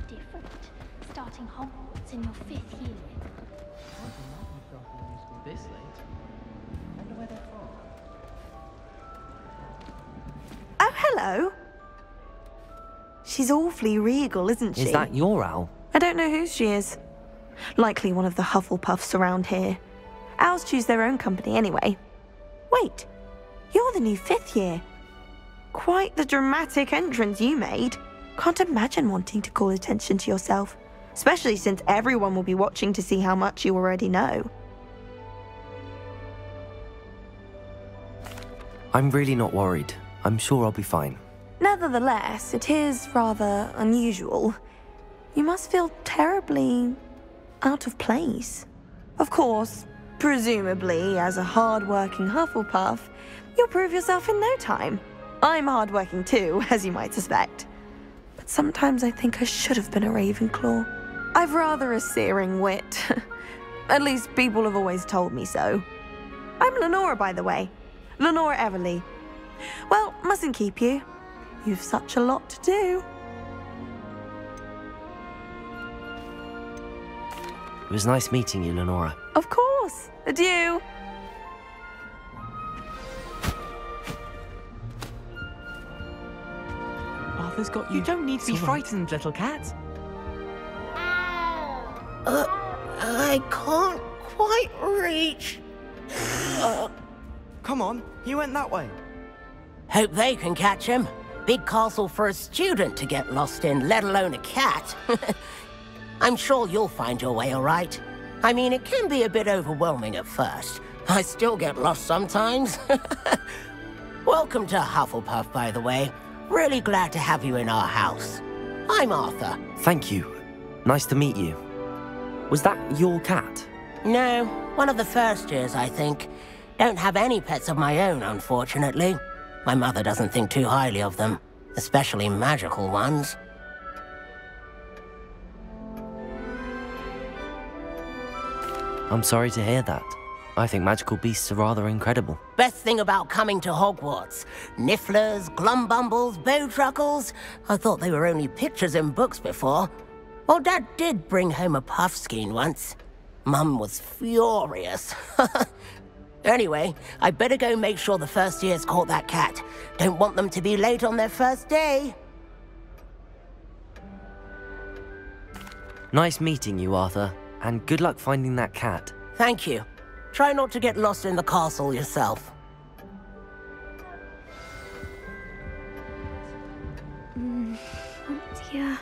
different, starting Hogwarts in your 5th year. This late? I wonder where they're from. Oh, hello. She's awfully regal, isn't she? Is that your owl? I don't know who she is. Likely one of the Hufflepuffs around here. Owls choose their own company anyway. Wait, you're the new 5th year. Quite the dramatic entrance you made. Can't imagine wanting to call attention to yourself, especially since everyone will be watching to see how much you already know. I'm really not worried. I'm sure I'll be fine. Nevertheless, it is rather unusual. You must feel terribly out of place. Of course, presumably, as a hard-working Hufflepuff, you'll prove yourself in no time. I'm hard-working too, as you might suspect. But sometimes I think I should have been a Ravenclaw. I've rather a searing wit. At least people have always told me so. I'm Lenora, by the way. Lenora Everly. Well, mustn't keep you. You've such a lot to do. It was nice meeting you, Lenora. Of course. Adieu. Arthur's got you. You don't need to be frightened, little cat. I can't quite reach. Come on, you went that way. Hope they can catch him. Big castle for a student to get lost in, let alone a cat. I'm sure you'll find your way all right. I mean, it can be a bit overwhelming at first. I still get lost sometimes. Welcome to Hufflepuff, by the way. Really glad to have you in our house. I'm Arthur. Thank you. Nice to meet you. Was that your cat? No, one of the first years, I think. Don't have any pets of my own, unfortunately. My mother doesn't think too highly of them, especially magical ones. I'm sorry to hear that. I think magical beasts are rather incredible. Best thing about coming to Hogwarts. Nifflers, Glumbumbles, Bowtruckles. I thought they were only pictures in books before. Well, Dad did bring home a Puffskein once. Mum was furious. Anyway, I better go make sure the first years caught that cat. Don't want them to be late on their first day. Nice meeting you, Arthur. And good luck finding that cat. Thank you. Try not to get lost in the castle yourself. Oh dear.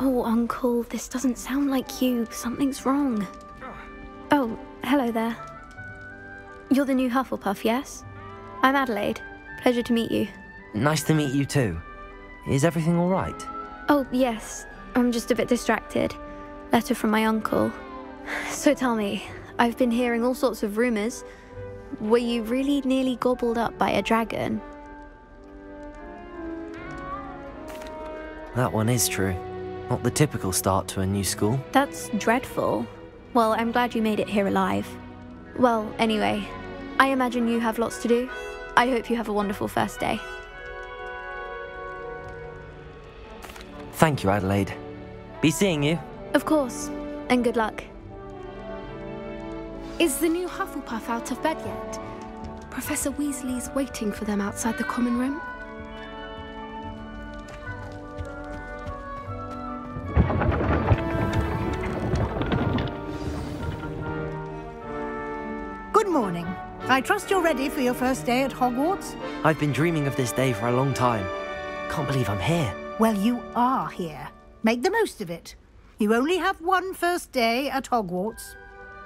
Oh, Uncle, this doesn't sound like you. Something's wrong. Oh, hello there. You're the new Hufflepuff, yes? I'm Adelaide. Pleasure to meet you. Nice to meet you too. Is everything all right? Oh, yes. I'm just a bit distracted. Letter from my uncle. So tell me, I've been hearing all sorts of rumors. Were you really nearly gobbled up by a dragon? That one is true. Not the typical start to a new school. That's dreadful. Well, I'm glad you made it here alive. Well, anyway, I imagine you have lots to do. I hope you have a wonderful first day. Thank you, Adelaide. Be seeing you. Of course, and good luck. Is the new Hufflepuff out of bed yet? Professor Weasley's waiting for them outside the common room. Good morning. I trust you're ready for your first day at Hogwarts? I've been dreaming of this day for a long time. Can't believe I'm here. Well, you are here. Make the most of it. You only have one first day at Hogwarts.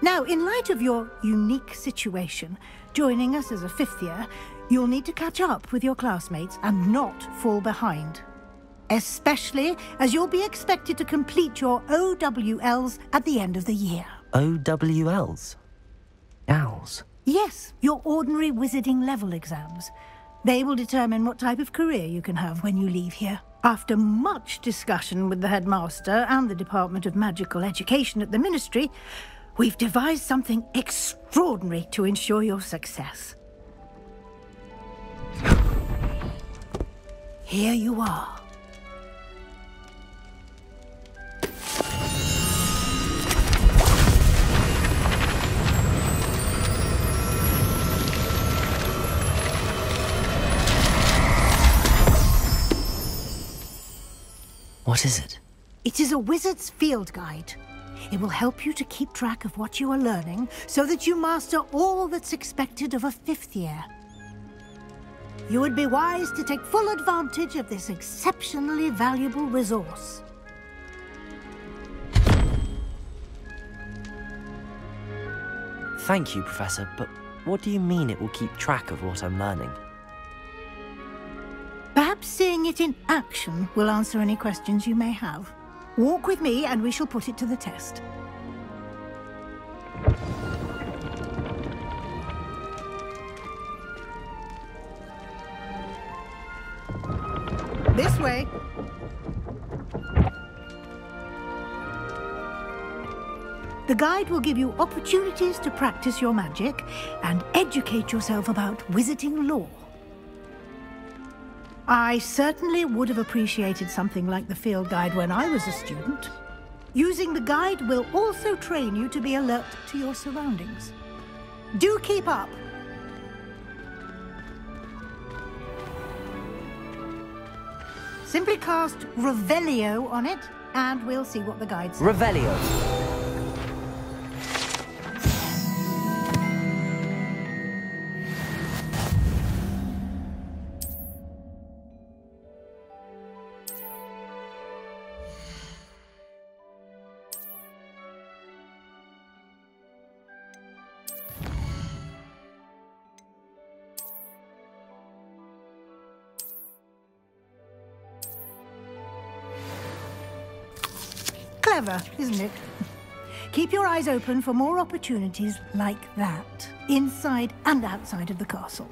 Now, in light of your unique situation, joining us as a 5th year, you'll need to catch up with your classmates and not fall behind. Especially as you'll be expected to complete your OWLs at the end of the year. OWLs? Owls? Yes, your ordinary wizarding level exams. They will determine what type of career you can have when you leave here. After much discussion with the headmaster and the Department of Magical Education at the Ministry, we've devised something extraordinary to ensure your success. Here you are. What is it? It is a wizard's field guide. It will help you to keep track of what you are learning so that you master all that's expected of a 5th year. You would be wise to take full advantage of this exceptionally valuable resource. Thank you, Professor, but what do you mean it will keep track of what I'm learning? Perhaps seeing it in action will answer any questions you may have. Walk with me and we shall put it to the test. This way. The guide will give you opportunities to practice your magic and educate yourself about wizarding lore. I certainly would have appreciated something like the field guide when I was a student. Using the guide will also train you to be alert to your surroundings. Do keep up! Simply cast Revelio on it, and we'll see what the guide says. Revelio. Clever, isn't it? Keep your eyes open for more opportunities like that, inside and outside of the castle.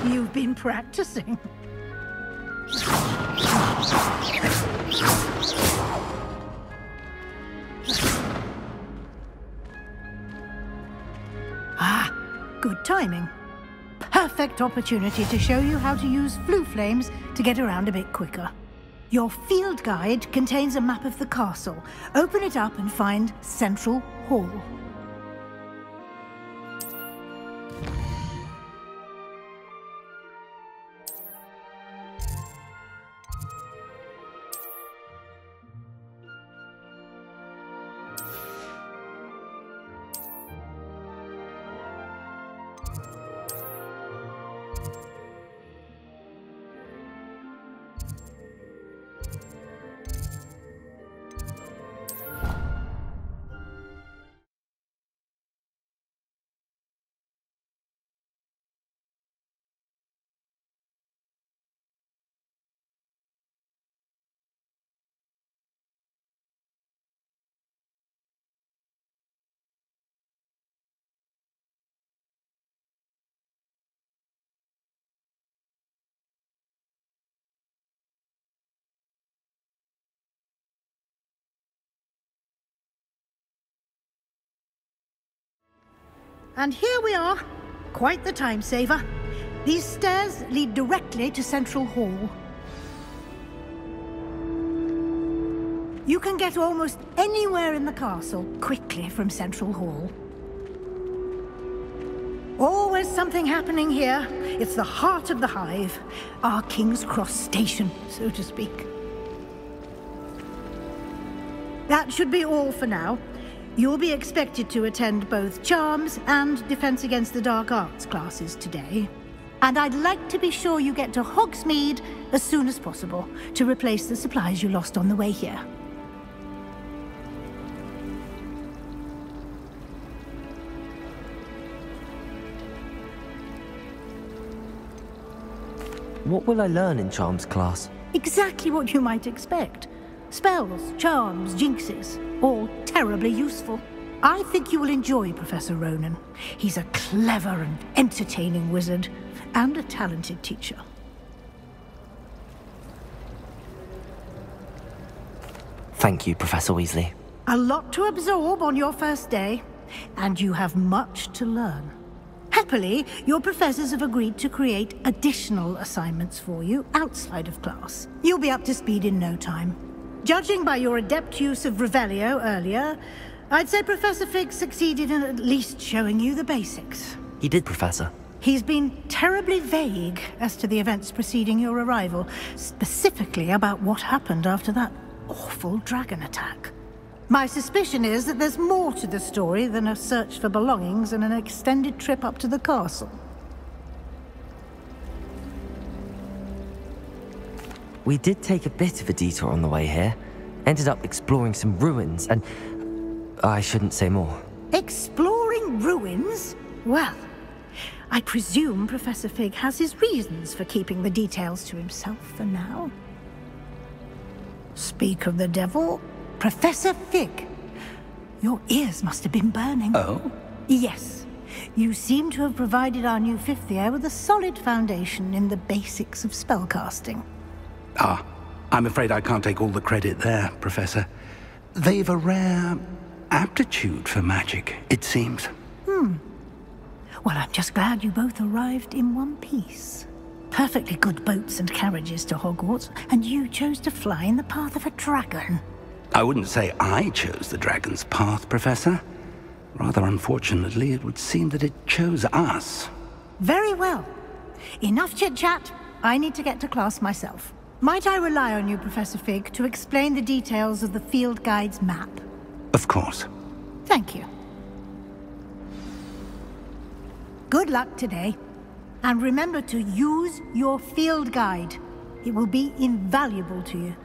You've been practicing. Ah, good timing. Perfect opportunity to show you how to use flue flames to get around a bit quicker. Your field guide contains a map of the castle. Open it up and find Central Hall. And here we are. Quite the time saver. These stairs lead directly to Central Hall. You can get almost anywhere in the castle quickly from Central Hall. Always something happening here. It's the heart of the hive. Our King's Cross station, so to speak. That should be all for now. You'll be expected to attend both Charms and Defense Against the Dark Arts classes today. And I'd like to be sure you get to Hogsmeade as soon as possible to replace the supplies you lost on the way here. What will I learn in Charms class? Exactly what you might expect. Spells, charms, jinxes, all terribly useful. I think you will enjoy Professor Ronan. He's a clever and entertaining wizard, and a talented teacher. Thank you, Professor Weasley. A lot to absorb on your first day, and you have much to learn. Happily, your professors have agreed to create additional assignments for you outside of class. You'll be up to speed in no time. Judging by your adept use of Revelio earlier, I'd say Professor Fig succeeded in at least showing you the basics. He did, Professor. He's been terribly vague as to the events preceding your arrival, specifically about what happened after that awful dragon attack. My suspicion is that there's more to the story than a search for belongings and an extended trip up to the castle. We did take a bit of a detour on the way here. Ended up exploring some ruins and... I shouldn't say more. Exploring ruins? Well, I presume Professor Fig has his reasons for keeping the details to himself for now. Speak of the devil, Professor Fig. Your ears must have been burning. Oh? Yes. You seem to have provided our new fifth year with a solid foundation in the basics of spellcasting. Ah, I'm afraid I can't take all the credit there, Professor. They've a rare aptitude for magic, it seems. Well, I'm just glad you both arrived in one piece. Perfectly good boats and carriages to Hogwarts, and you chose to fly in the path of a dragon. I wouldn't say I chose the dragon's path, Professor. Rather unfortunately, it would seem that it chose us. Very well. Enough chit-chat. I need to get to class myself. Might I rely on you, Professor Fig, to explain the details of the field guide's map? Of course. Thank you. Good luck today. And remember to use your field guide. It will be invaluable to you.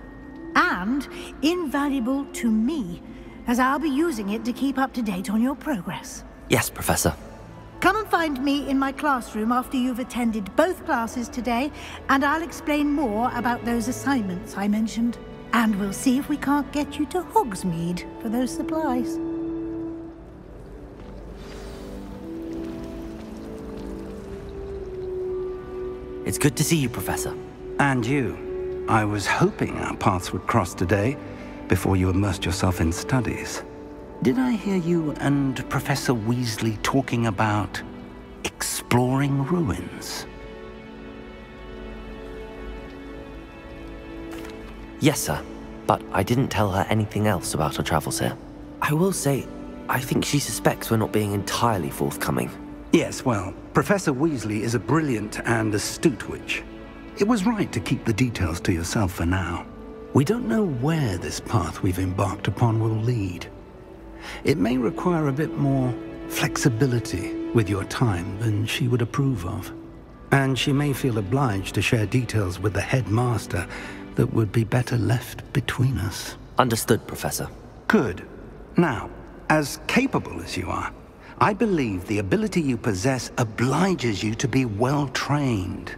And invaluable to me, as I'll be using it to keep up to date on your progress. Yes, Professor. Come and find me in my classroom after you've attended both classes today, and I'll explain more about those assignments I mentioned. And we'll see if we can't get you to Hogsmeade for those supplies. It's good to see you, Professor. And you. I was hoping our paths would cross today, before you immersed yourself in studies. Did I hear you and Professor Weasley talking about exploring ruins? Yes, sir. But I didn't tell her anything else about our travels here. I will say, I think she suspects we're not being entirely forthcoming. Yes, well, Professor Weasley is a brilliant and astute witch. It was right to keep the details to yourself for now. We don't know where this path we've embarked upon will lead. It may require a bit more flexibility with your time than she would approve of. And she may feel obliged to share details with the headmaster that would be better left between us. Understood, Professor. Good. Now, as capable as you are, I believe the ability you possess obliges you to be well trained.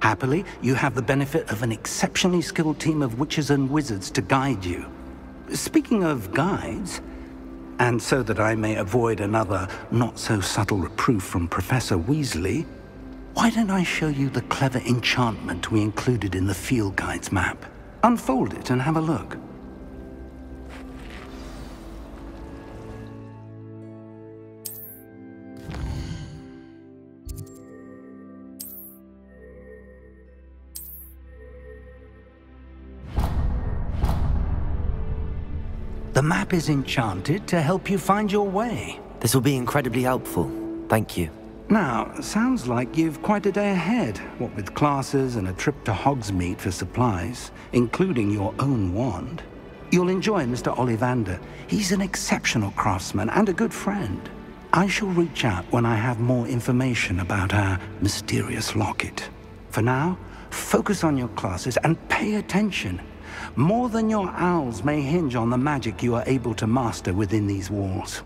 Happily, you have the benefit of an exceptionally skilled team of witches and wizards to guide you. Speaking of guides, and so that I may avoid another not-so-subtle reproof from Professor Weasley, why don't I show you the clever enchantment we included in the field guide's map? Unfold it and have a look. The map is enchanted to help you find your way. This will be incredibly helpful. Thank you. Now, sounds like you've quite a day ahead, what with classes and a trip to Hogsmeade for supplies, including your own wand. You'll enjoy Mr. Ollivander. He's an exceptional craftsman and a good friend. I shall reach out when I have more information about our mysterious locket. For now, focus on your classes and pay attention. More than your owls may hinge on the magic you are able to master within these walls.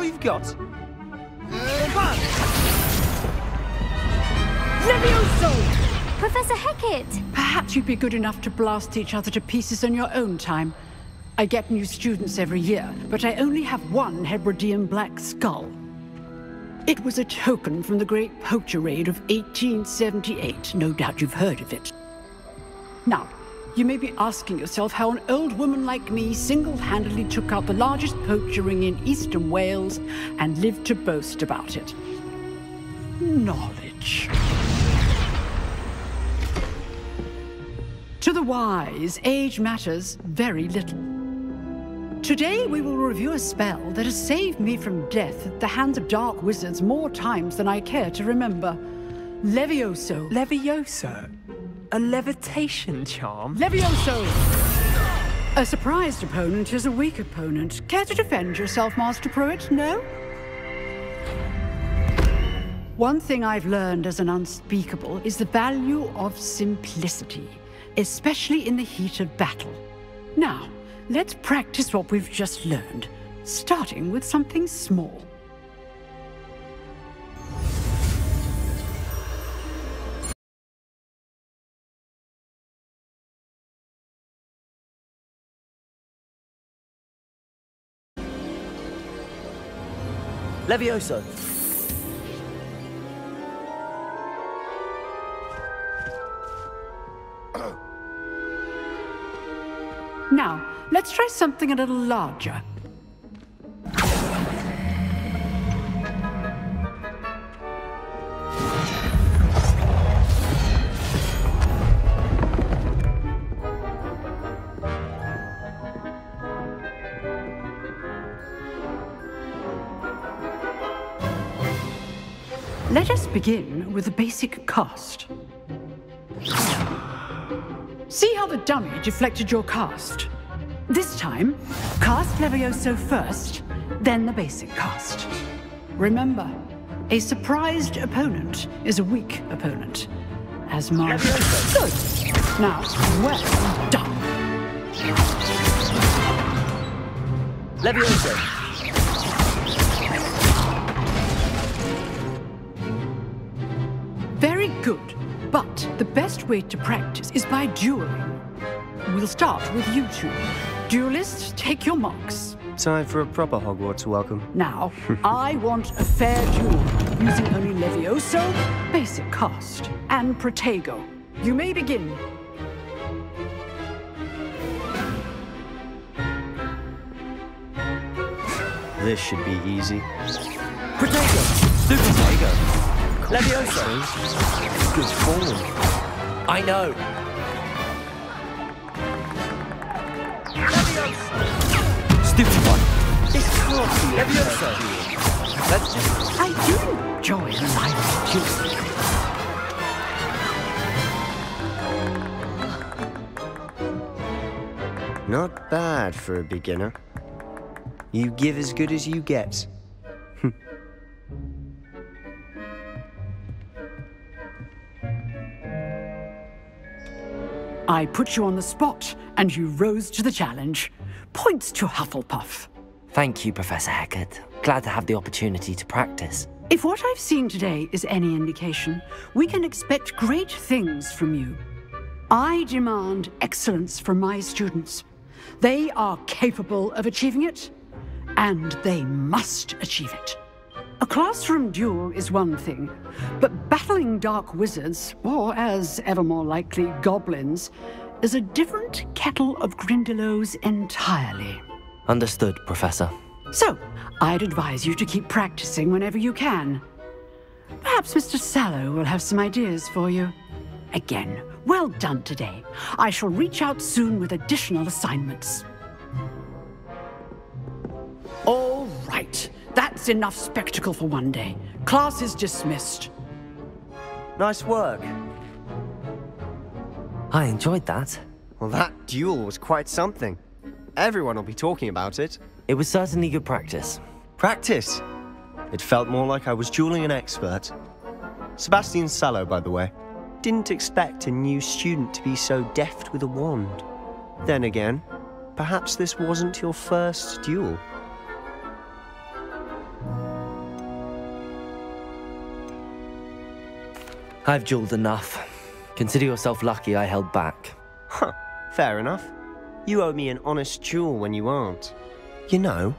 we've got? Levioso! Professor Hecat! Perhaps you'd be good enough to blast each other to pieces on your own time. I get new students every year, but I only have one Hebridean black skull. It was a token from the Great Poacher Raid of 1878. No doubt you've heard of it. Now, you may be asking yourself how an old woman like me single-handedly took out the largest poacher ring in eastern Wales and lived to boast about it. Knowledge. To the wise, age matters very little. Today we will review a spell that has saved me from death at the hands of dark wizards more times than I care to remember. Levioso. Levioso? A levitation charm? Levioso! A surprised opponent is a weak opponent. Care to defend yourself, Master Pruitt? No? One thing I've learned as an unspeakable is the value of simplicity, especially in the heat of battle. Now, let's practice what we've just learned, starting with something small. Levioso. Now, let's try something a little larger. Let us begin with the basic cast. See how the dummy deflected your cast? This time, cast Levioso first, then the basic cast. Remember, a surprised opponent is a weak opponent. As my... Good! Now, well done. Levioso. Very good, but the best way to practice is by dueling. We'll start with you two. Duelists, take your marks. Time for a proper Hogwarts welcome. Now, I want a fair duel, using only Levioso, basic cast, and Protego. You may begin. This should be easy. Protego. Super Protego. Levioso. Good form. I know. Levioso. Stupid one. It can't be Levioso. Let's just... I do enjoy a live duel. Not bad for a beginner. You give as good as you get. I put you on the spot, and you rose to the challenge. Points to Hufflepuff. Thank you, Professor Hecat. Glad to have the opportunity to practice. If what I've seen today is any indication, we can expect great things from you. I demand excellence from my students. They are capable of achieving it, and they must achieve it. A classroom duel is one thing, but battling dark wizards, or as ever more likely, goblins, is a different kettle of Grindylows entirely. Understood, Professor. So, I'd advise you to keep practicing whenever you can. Perhaps Mr. Sallow will have some ideas for you. Again, well done today. I shall reach out soon with additional assignments. All right. That's enough spectacle for one day. Class is dismissed. Nice work. I enjoyed that. Well, that duel was quite something. Everyone will be talking about it. It was certainly good practice. Practice? It felt more like I was dueling an expert. Sebastian Sallow, by the way. Didn't expect a new student to be so deft with a wand. Then again, perhaps this wasn't your first duel. I've jeweled enough. Consider yourself lucky I held back. Huh, fair enough. You owe me an honest jewel when you aren't. You know,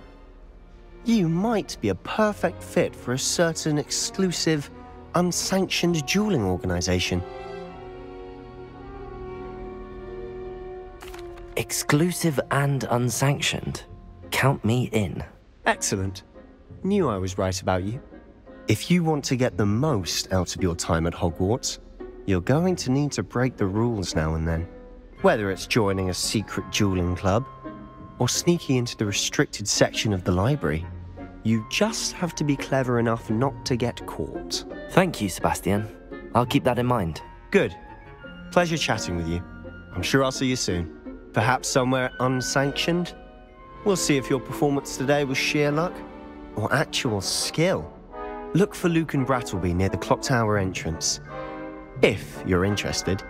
you might be a perfect fit for a certain exclusive, unsanctioned dueling organization. Exclusive and unsanctioned? Count me in. Excellent. Knew I was right about you. If you want to get the most out of your time at Hogwarts, you're going to need to break the rules now and then. Whether it's joining a secret dueling club, or sneaking into the restricted section of the library, you just have to be clever enough not to get caught. Thank you, Sebastian. I'll keep that in mind. Good. Pleasure chatting with you. I'm sure I'll see you soon. Perhaps somewhere unsanctioned? We'll see if your performance today was sheer luck or actual skill. Look for Luke and Brattleby near the clock tower entrance, if you're interested.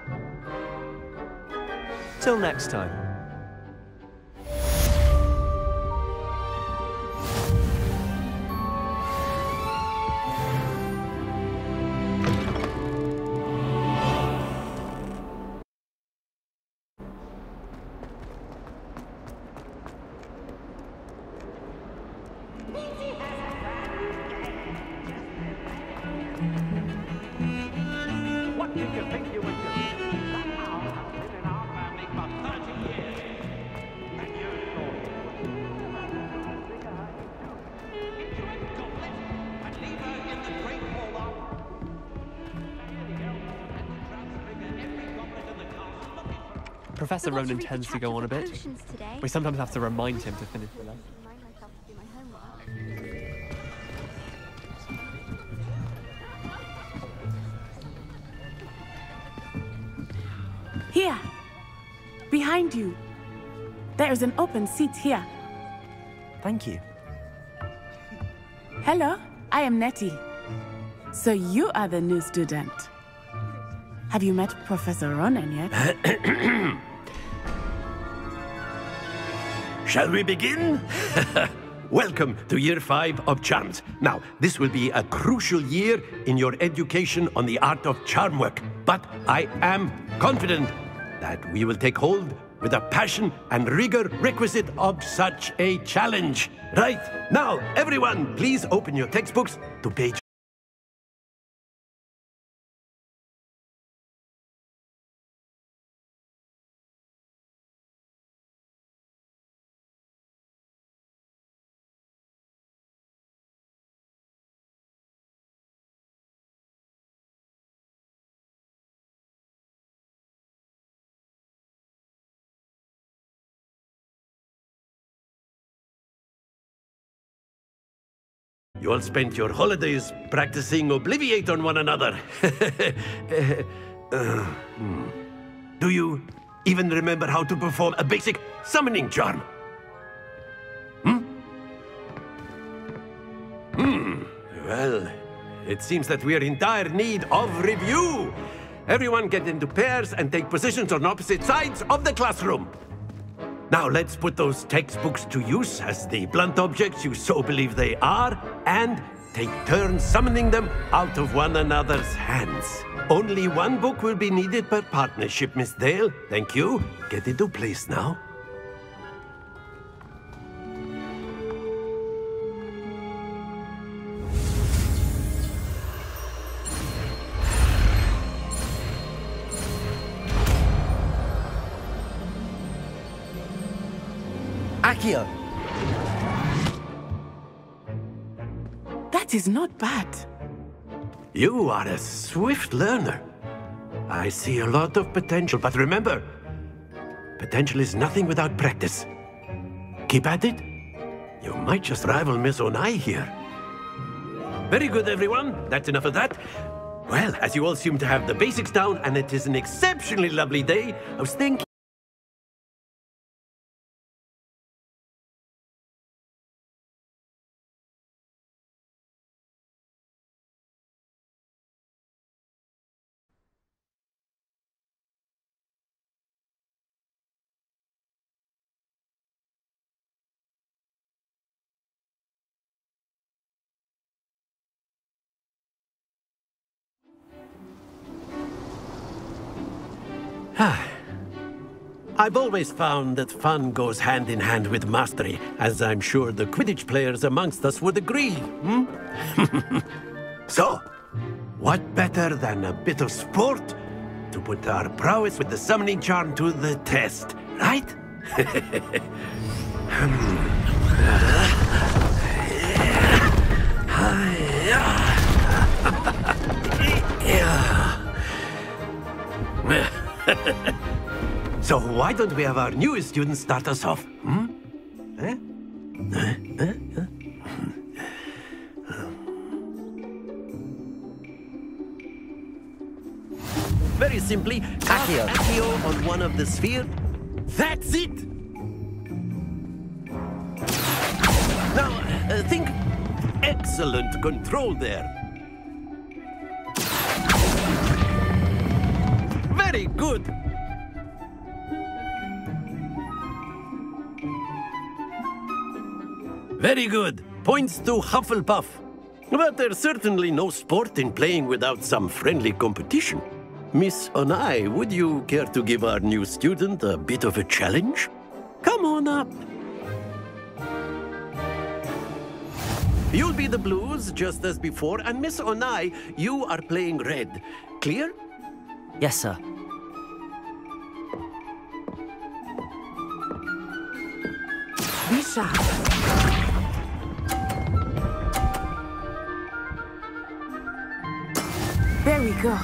Till next time. Professor Ronan tends to go on a bit. We sometimes have to remind him to finish the lesson. Here! Behind you! There is an open seat here. Thank you. Hello, I am Nettie. So you are the new student. Have you met Professor Ronan yet? Shall we begin? Welcome to Year 5 of Charms. Now, this will be a crucial year in your education on the art of charm work. But I am confident that we will take hold with the passion and rigor requisite of such a challenge. Right, now, everyone, please open your textbooks to page You all spent your holidays practicing Obliviate on one another. Do you even remember how to perform a basic summoning charm? Well, it seems that we are in dire need of review. Everyone get into pairs and take positions on opposite sides of the classroom. Now let's put those textbooks to use as the blunt objects you so believe they are, and take turns summoning them out of one another's hands. Only one book will be needed per partnership, Miss Dale. Thank you. Get into place now. Accio! That is not bad. You are a swift learner. I see a lot of potential, but remember, potential is nothing without practice. Keep at it. You might just rival Miss Onai here. Very good, everyone. That's enough of that. Well, as you all seem to have the basics down, and it is an exceptionally lovely day, I was thinking... I've always found that fun goes hand in hand with mastery, as I'm sure the Quidditch players amongst us would agree, hmm? So, what better than a bit of sport to put our prowess with the summoning charm to the test, right? So why don't we have our newest student start us off? Hmm? Very simply, cast Accio on one of the spheres. That's it! Now, think excellent control there. Very good. Very good. Points to Hufflepuff. But there's certainly no sport in playing without some friendly competition. Miss Onai, would you care to give our new student a bit of a challenge? Come on up. You'll be the blues, just as before, and Miss Onai, you are playing red. Clear? Yes, sir. Be sharp. There we go.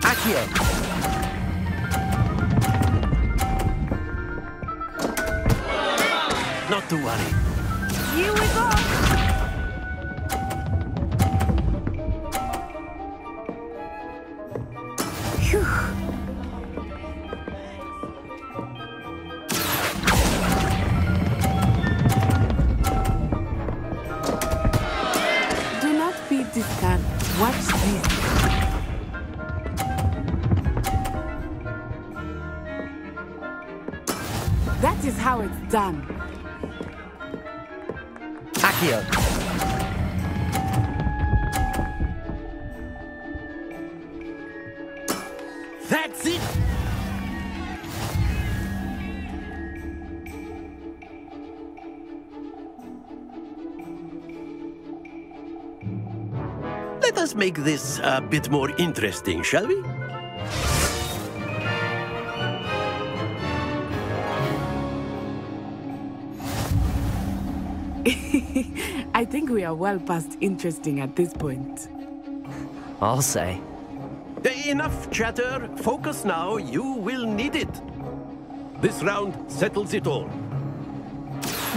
Accio! Not to worry. Here we go. Phew. Do not be disturbed. Watch this. That is how it's done. Accio! That's it! Let us make this a bit more interesting, shall we? I think we are well past interesting at this point. I'll say. Enough chatter. Focus now. You will need it. This round settles it all.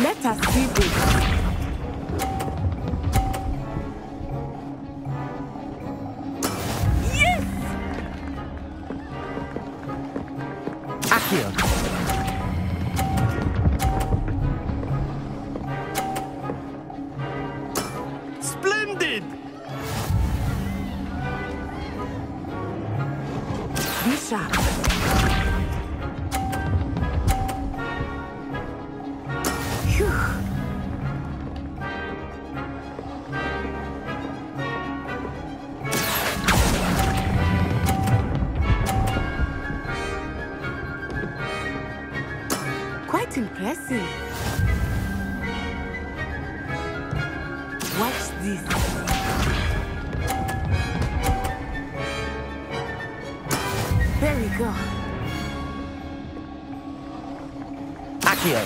Let us see this. Yes! Accio! Splendid! Be sharp. Phew. Quite impressive. Watch this. There we go. Accio!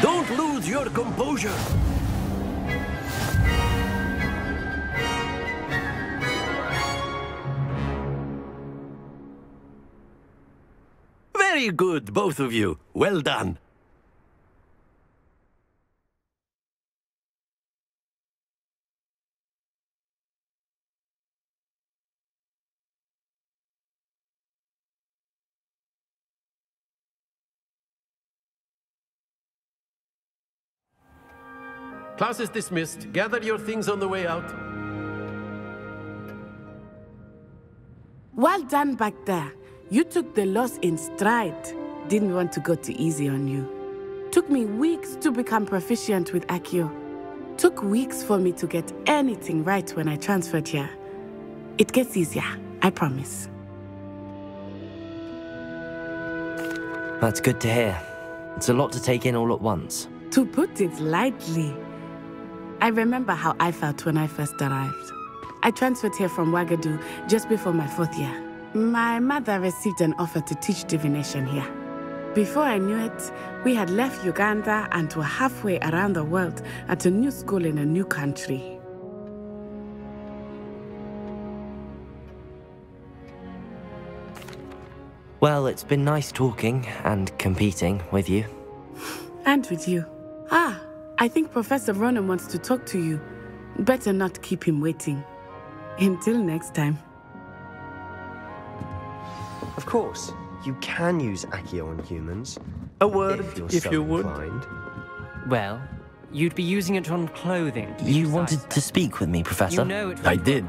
Don't lose your composure. Very good, both of you. Well done. Class is dismissed. Gather your things on the way out. Well done back there. You took the loss in stride. Didn't want to go too easy on you. Took me weeks to become proficient with Accio. Took weeks for me to get anything right when I transferred here. It gets easier, I promise. That's good to hear. It's a lot to take in all at once. To put it lightly, I remember how I felt when I first arrived. I transferred here from Wagadu just before my 4th year. My mother received an offer to teach divination here. Before I knew it, we had left Uganda and were halfway around the world at a new school in a new country. Well, it's been nice talking and competing with you. And with you. Ah, I think Professor Ronan wants to talk to you. Better not keep him waiting. Until next time. Of course, you can use Accio on humans. A word, if so you would. inclined. Well, you'd be using it on clothing. You wanted to speak with me, Professor? You know it I did.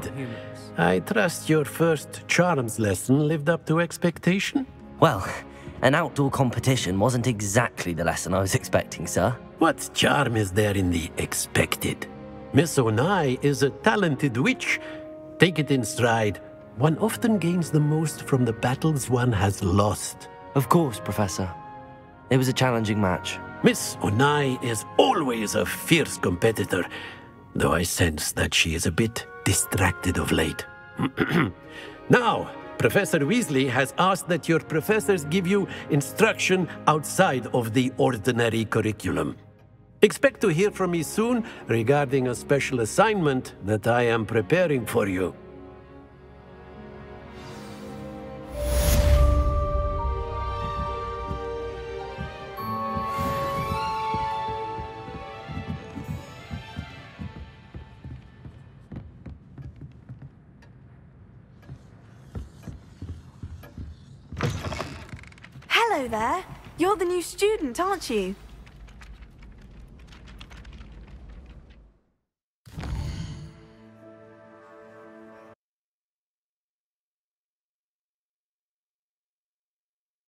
I trust your first charms lesson lived up to expectation? Well, an outdoor competition wasn't exactly the lesson I was expecting, sir. What charm is there in the expected? Miss Onai is a talented witch. Take it in stride. One often gains the most from the battles one has lost. Of course, Professor. It was a challenging match. Miss Onai is always a fierce competitor, though I sense that she is a bit distracted of late. Now, Professor Weasley has asked that your professors give you instruction outside of the ordinary curriculum. Expect to hear from me soon regarding a special assignment that I am preparing for you. Hello there. You're the new student, aren't you?